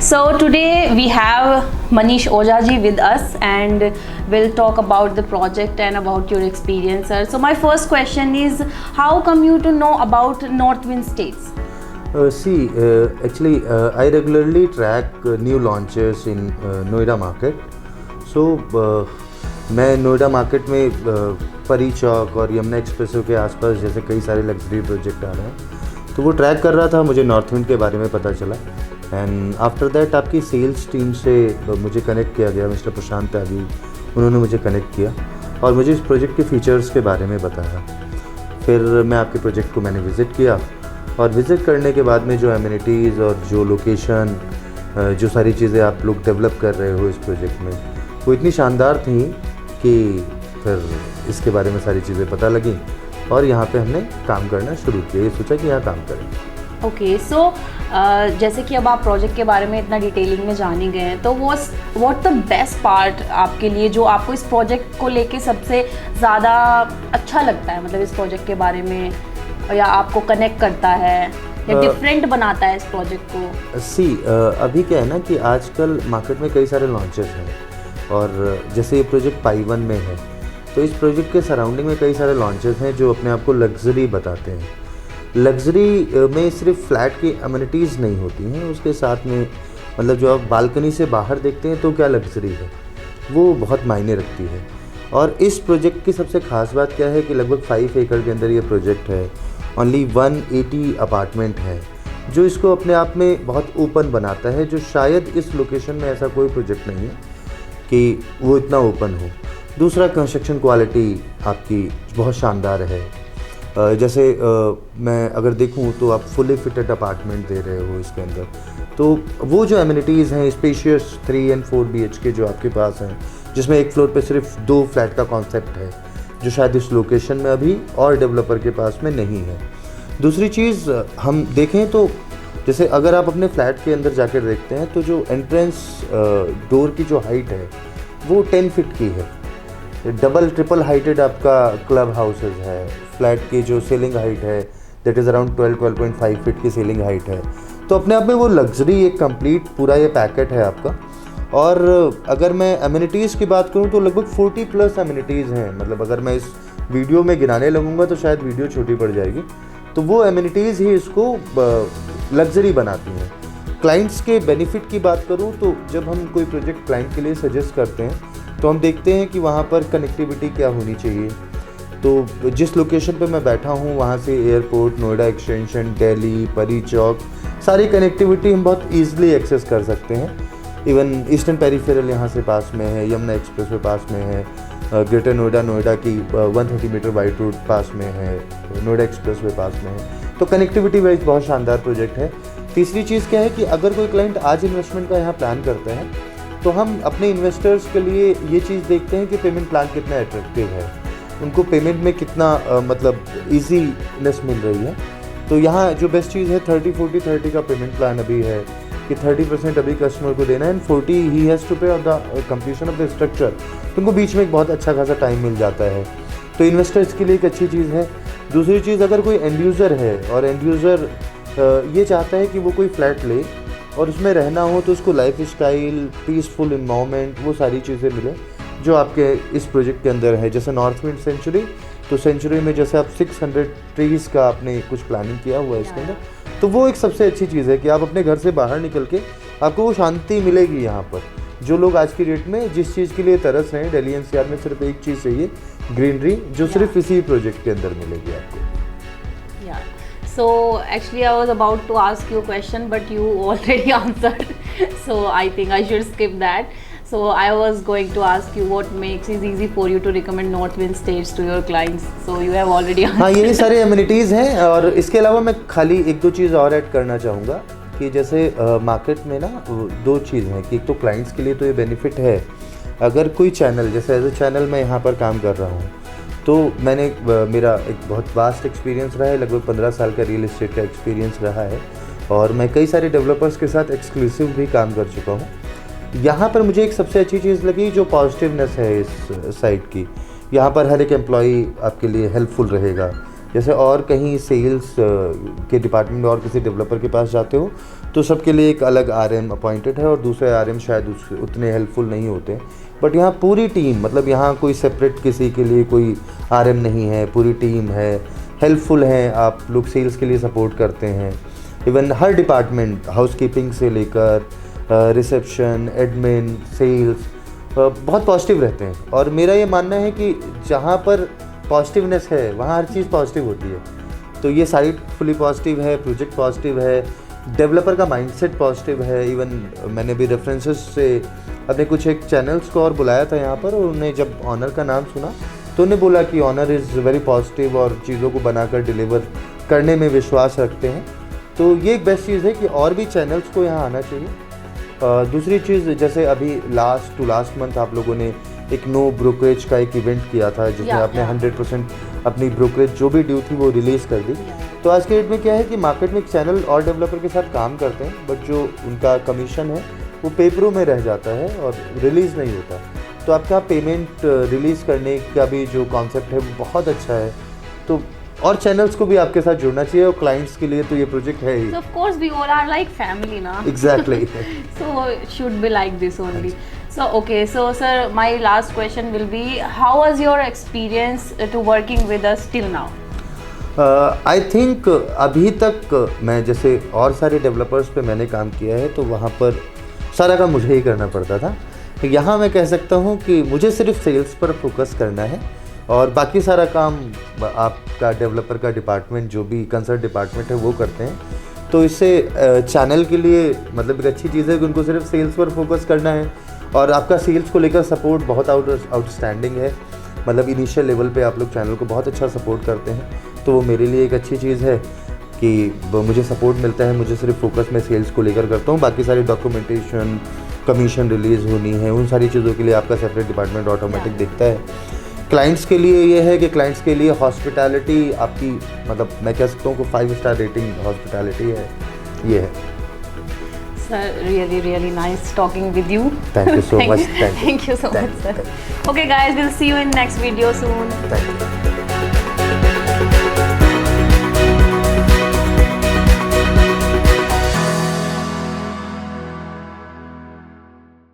So today we have Manish Ojaji with us and we'll talk about the project and about your experience, sir. So my first question is, how come you to know about Northwind States? Actually, I regularly track new launches in Noida market. So, मैं Noida market में परी चौक और Yamuna expressway के आसपास जैसे कई सारे luxury project आ रहे हैं, तो वो ट्रैक कर रहा था। मुझे नॉर्थविंड के बारे में पता चला एंड आफ्टर दैट आपकी सेल्स टीम से मुझे कनेक्ट किया गया। मिस्टर प्रशांत त्यागी, उन्होंने मुझे कनेक्ट किया और मुझे इस प्रोजेक्ट के फीचर्स के बारे में बताया। फिर मैं आपके प्रोजेक्ट को मैंने विज़िट किया और विज़िट करने के बाद में जो एमिनिटीज़ और जो लोकेशन, जो सारी चीज़ें आप लोग डेवलप कर रहे हो इस प्रोजेक्ट में, वो इतनी शानदार थी कि फिर इसके बारे में सारी चीज़ें पता लगी और यहाँ पे हमने काम करना शुरू किया। ये सोचा कि यहाँ काम करें। ओके, सो जैसे कि अब आप प्रोजेक्ट के बारे में इतना डिटेलिंग में जाने गए हैं, तो व्हाट द बेस्ट पार्ट आपके लिए जो आपको इस प्रोजेक्ट को लेके सबसे ज़्यादा अच्छा लगता है, मतलब इस प्रोजेक्ट के बारे में, या आपको कनेक्ट करता है या डिफरेंट बनाता है इस प्रोजेक्ट को? अभी क्या है ना कि आजकल मार्केट में कई सारे लॉन्चेस हैं और जैसे ये प्रोजेक्ट पाई 1 में है, तो इस प्रोजेक्ट के सराउंडिंग में कई सारे लॉन्चेस हैं जो अपने आप को लग्जरी बताते हैं। लग्जरी में सिर्फ फ्लैट की अमेनिटीज़ नहीं होती हैं, उसके साथ में मतलब जो आप बालकनी से बाहर देखते हैं तो क्या लग्जरी है, वो बहुत मायने रखती है। और इस प्रोजेक्ट की सबसे ख़ास बात क्या है कि लगभग 5 एकड़ के अंदर ये प्रोजेक्ट है। ओनली 180 अपार्टमेंट है, जो इसको अपने आप में बहुत ओपन बनाता है, जो शायद इस लोकेशन में ऐसा कोई प्रोजेक्ट नहीं है कि वो इतना ओपन हो। दूसरा, कंस्ट्रक्शन क्वालिटी आपकी बहुत शानदार है। जैसे मैं अगर देखूं तो आप फुली फिटेड अपार्टमेंट दे रहे हो इसके अंदर, तो वो जो एमिनिटीज़ हैं स्पेशियस 3 और 4 BHK जो आपके पास हैं, जिसमें एक फ्लोर पे सिर्फ 2 फ्लैट का कॉन्सेप्ट है, जो शायद इस लोकेशन में अभी और डेवलपर के पास में नहीं है। दूसरी चीज़ हम देखें तो जैसे अगर आप अपने फ्लैट के अंदर जाकर देखते हैं तो जो एंट्रेंस डोर की जो हाइट है वो 10 फीट की है। डबल ट्रिपल हाइटेड आपका क्लब हाउसेज है। फ्लैट की जो सीलिंग हाइट है दैट इज़ अराउंड 12.5 फीट की सीलिंग हाइट है। तो अपने आप में वो लग्जरी एक कंप्लीट पूरा ये पैकेट है आपका। और अगर मैं एमिनिटीज़ की बात करूँ तो लगभग 40+ एमिनिटीज़ हैं। मतलब अगर मैं इस वीडियो में गिनाने लगूँगा तो शायद वीडियो छोटी पड़ जाएगी। तो वो एमिनिटीज़ ही इसको लग्जरी बनाती हैं। क्लाइंट्स के बेनिफिट की बात करूँ तो जब हम कोई प्रोजेक्ट क्लाइंट के लिए सजेस्ट करते हैं तो हम देखते हैं कि वहाँ पर कनेक्टिविटी क्या होनी चाहिए। तो जिस लोकेशन पे मैं बैठा हूँ वहाँ से एयरपोर्ट, नोएडा एक्सटेंशन, दिल्ली, परी चौक, सारी कनेक्टिविटी हम बहुत ईजिली एक्सेस कर सकते हैं। इवन ईस्टर्न पेरीफेरल यहाँ से पास में है, यमुना एक्सप्रेसवे पास में है, ग्रेटर नोएडा की 130 मीटर वाइड रोड पास में है, नोएडा एक्सप्रेसवे पास में है। तो कनेक्टिविटी वाइज बहुत शानदार प्रोजेक्ट है। तीसरी चीज़ क्या है कि अगर कोई क्लाइंट आज इन्वेस्टमेंट का यहाँ प्लान करते हैं तो हम अपने इन्वेस्टर्स के लिए ये चीज़ देखते हैं कि पेमेंट प्लान कितना अट्रैक्टिव है, उनको पेमेंट में कितना मतलब ईजीनेस मिल रही है। तो यहाँ जो बेस्ट चीज़ है 30-40-30 का पेमेंट प्लान अभी है कि 30% अभी कस्टमर को देना है एंड 40 ही हैज़ टू पे of the completion of the structure. तो उनको बीच में एक बहुत अच्छा खासा टाइम मिल जाता है। तो इन्वेस्टर्स के लिए एक अच्छी चीज़ है। दूसरी चीज़, अगर कोई एंड यूज़र है और एंड यूज़र ये चाहता है कि वो कोई फ्लैट ले और उसमें रहना हो तो उसको लाइफ स्टाइल, पीसफुल इन्वायरमेंट, वो सारी चीज़ें मिले जो आपके इस प्रोजेक्ट के अंदर है। जैसे नॉर्थविंड सेंचुरी, तो सेंचुरी में जैसे आप 600 ट्रीज़ का आपने कुछ प्लानिंग किया हुआ है इसके अंदर, तो वो एक सबसे अच्छी चीज़ है कि आप अपने घर से बाहर निकल के आपको वो शांति मिलेगी। यहाँ पर जो लोग आज की डेट में जिस चीज़ के लिए तरस रहे हैं, दिल्ली NCR में सिर्फ एक चीज़ चाहिए, ग्रीनरी, जो सिर्फ इसी प्रोजेक्ट के अंदर मिलेगी आपको। So actually I was about to ask you a question but you already answered, so I think I should skip that. So I was going to ask you what makes it easy for you to recommend Northwind States to your clients. So you have already answered. हाँ, यही सारे amenities हैं। और इसके अलावा मैं खाली 1-2 चीज़ और ऐड करना चाहूँगा कि जैसे मार्केट में ना 2 चीज़ हैं कि एक तो क्लाइंट्स के लिए तो ये बेनिफिट है। अगर कोई चैनल, जैसे एज ए चैनल मैं यहाँ पर काम कर रहा हूँ, तो मैंने मेरा एक बहुत वास्ट एक्सपीरियंस रहा है, लगभग 15 साल का रियल एस्टेट का एक्सपीरियंस रहा है और मैं कई सारे डेवलपर्स के साथ एक्सक्लूसिव भी काम कर चुका हूँ। यहाँ पर मुझे एक सबसे अच्छी चीज़ लगी जो पॉजिटिवनेस है इस साइट की। यहाँ पर हर एक एम्प्लॉई आपके लिए हेल्पफुल रहेगा। जैसे और कहीं सेल्स के डिपार्टमेंट में और किसी डेवलपर के पास जाते हो तो सबके लिए एक अलग RM अपॉइंटेड है और दूसरे RM शायद उतने हेल्पफुल नहीं होते। बट यहाँ पूरी टीम, मतलब यहाँ कोई सेपरेट किसी के लिए कोई RM नहीं है, पूरी टीम है, हेल्पफुल हैं, आप लोग सेल्स के लिए सपोर्ट करते हैं। इवन हर डिपार्टमेंट, हाउसकीपिंग से लेकर रिसेप्शन, एडमिन, सेल्स, बहुत पॉजिटिव रहते हैं। और मेरा ये मानना है कि जहाँ पर पॉजिटिवनेस है वहाँ हर चीज़ पॉजिटिव होती है। तो ये साइट फुली पॉजिटिव है, प्रोजेक्ट पॉजिटिव है, डेवलपर का माइंडसेट पॉजिटिव है। इवन मैंने भी रेफरेंसेस से अपने कुछ एक चैनल्स को और बुलाया था यहाँ पर, और उन्हें जब ऑनर का नाम सुना तो उन्हें बोला कि ऑनर इज़ वेरी पॉजिटिव और चीज़ों को बनाकर डिलीवर करने में विश्वास रखते हैं। तो ये एक बेस्ट चीज़ है कि और भी चैनल्स को यहाँ आना चाहिए। दूसरी चीज़, जैसे अभी लास्ट मंथ आप लोगों ने एक नो ब्रोकरेज का एक इवेंट किया था जिसमें आपने 100% अपनी ब्रोकरेज जो भी ड्यू थी वो रिलीज़ कर दी। तो आज के डेट में क्या है कि मार्केट में एक चैनल और डेवलपर के साथ काम करते हैं, बट जो उनका कमीशन है वो पेपरों में रह जाता है और रिलीज़ नहीं होता। तो आपका पेमेंट रिलीज़ करने का भी जो कॉन्सेप्ट है वो बहुत अच्छा है। तो और चैनल्स को भी आपके साथ जुड़ना चाहिए, और क्लाइंट्स के लिए तो ये प्रोजेक्ट है ही। So of course we all are like family ना। Exactly. So it should be like this only. So okay, so sir, my last question will be, how was your experience to working with us till now? I think अभी तक मैं जैसे और सारे developers पे मैंने काम किया है तो वहाँ पर सारा काम मुझे ही करना पड़ता था। यहाँ मैं कह सकता हूँ कि मुझे सिर्फ सेल्स पर फोकस करना है और बाकी सारा काम आपका डेवलपर का डिपार्टमेंट, जो भी कंसर्न डिपार्टमेंट है वो करते हैं। तो इससे चैनल के लिए मतलब एक अच्छी चीज़ है कि उनको सिर्फ सेल्स पर फोकस करना है, और आपका सेल्स को लेकर सपोर्ट बहुत आउटस्टैंडिंग है। मतलब इनिशियल लेवल पे आप लोग चैनल को बहुत अच्छा सपोर्ट करते हैं, तो वो मेरे लिए एक अच्छी चीज़ है कि मुझे सपोर्ट मिलता है। मुझे सिर्फ फोकस मैं सेल्स को लेकर करता हूँ, बाकी सारी डॉक्यूमेंटेशन, कमीशन रिलीज़ होनी है, उन सारी चीज़ों के लिए आपका सेपरेट डिपार्टमेंट ऑटोमेटिक देखता है। क्लाइंट्स के लिए ये है कि क्लाइंट्स के लिए हॉस्पिटैलिटी आपकी, मतलब मैं कह सकता हूँ कि 5 स्टार रेटिंग हॉस्पिटैलिटी है, ये है। Sir, really nice talking with you. Thank you so much. Thank you so much, sir. Okay guys, we'll see you in next video soon. Thank you.